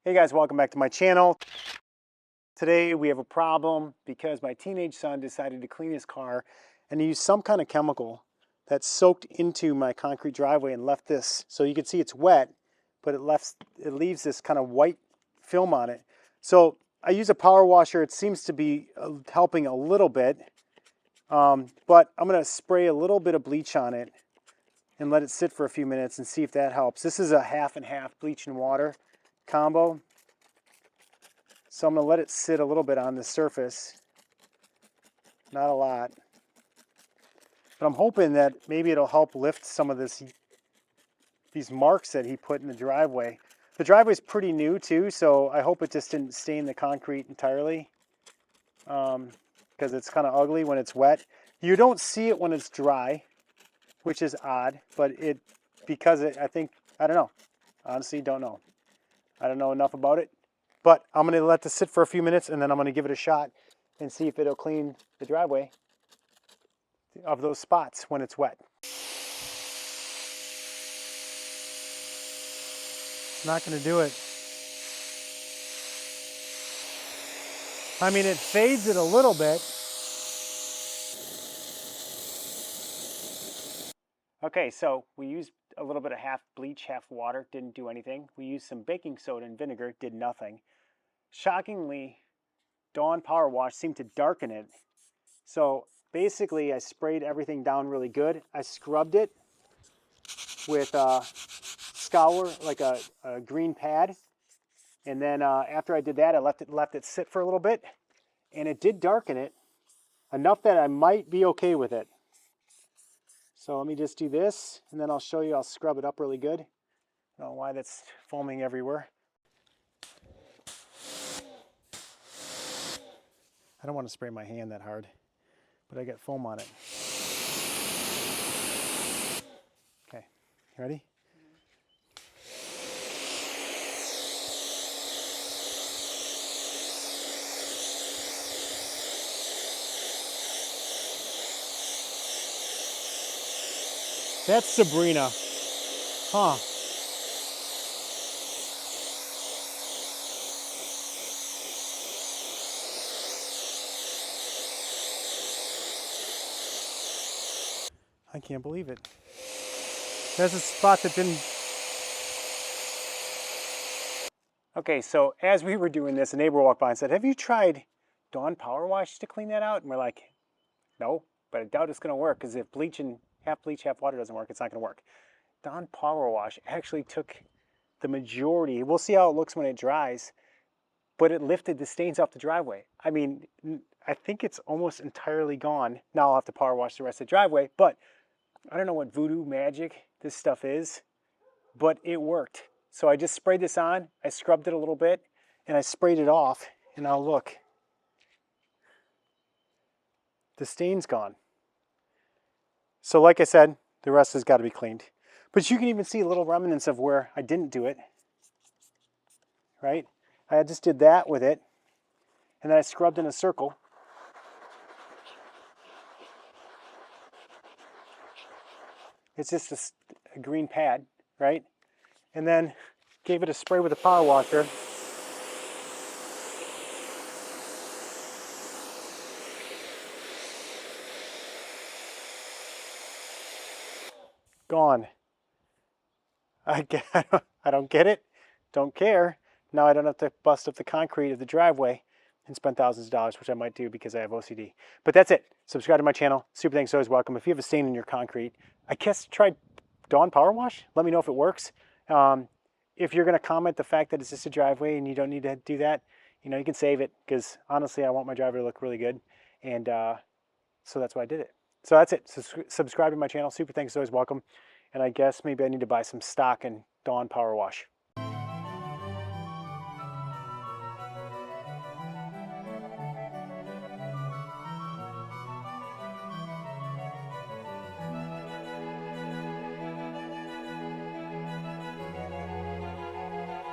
Hey guys, welcome back to my channel. Today we have a problem because my teenage son decided to clean his car and he used some kind of chemical that soaked into my concrete driveway and left this. So you can see it's wet, but it leaves this kind of white film on it. So I use a power washer. It seems to be helping a little bit, but I'm gonna spray a little bit of bleach on it and let it sit for a few minutes and see if that helps. This is a half and half bleach and water combo. So I'm going to let it sit a little bit on the surface, not a lot. But I'm hoping that maybe it'll help lift some of these marks that he put in the driveway. The driveway's pretty new too, so I hope it just didn't stain the concrete entirely, because it's kind of ugly when it's wet. You don't see it when it's dry, which is odd, but I don't know. Honestly, don't know. I don't know enough about it. But I'm going to let this sit for a few minutes and then I'm going to give it a shot and see if it'll clean the driveway of those spots when it's wet. It's not going to do it. I mean, it fades it a little bit. Okay, so we used a little bit of half bleach, half water, didn't do anything. We used some baking soda and vinegar, did nothing. Shockingly, Dawn Power Wash seemed to darken it. So basically I sprayed everything down really good. I scrubbed it with a scour, like a green pad. And then after I did that, I left it sit for a little bit. And it did darken it enough that I might be okay with it. So let me just do this and then I'll show you. I'll scrub it up really good. I don't know why that's foaming everywhere. I don't want to spray my hand that hard, but I got foam on it. Okay, you ready? That's Sabrina. Huh. I can't believe it. There's a spot that didn't... Okay, so as we were doing this, a neighbor walked by and said, "Have you tried Dawn Power Wash to clean that out?" And we're like, "No, but I doubt it's gonna work, because if bleach, half water doesn't work, it's not gonna work." Dawn Power Wash actually took the majority. We'll see how it looks when it dries, but it lifted the stains off the driveway. I mean, I think it's almost entirely gone. Now I'll have to power wash the rest of the driveway, but I don't know what voodoo magic this stuff is, but it worked. So I just sprayed this on, I scrubbed it a little bit, and I sprayed it off, and now look. The stain's gone. So like I said, the rest has got to be cleaned. But you can even see little remnants of where I didn't do it, right? I just did that with it, and then I scrubbed in a circle. It's just a green pad, right? And then gave it a spray with a power washer. Gone. I don't get it. Don't care. Now I don't have to bust up the concrete of the driveway and spend thousands of dollars, which I might do because I have OCD. But that's it. Subscribe to my channel. Super thanks, always welcome. If you have a stain in your concrete, I guess try Dawn Power Wash. Let me know if it works. If you're going to comment the fact that it's just a driveway and you don't need to do that, you can save it, because honestly, I want my driveway to look really good. And so that's why I did it. So that's it. Subscribe to my channel. Super thanks, always welcome. And I guess maybe I need to buy some stock in Dawn Power Wash.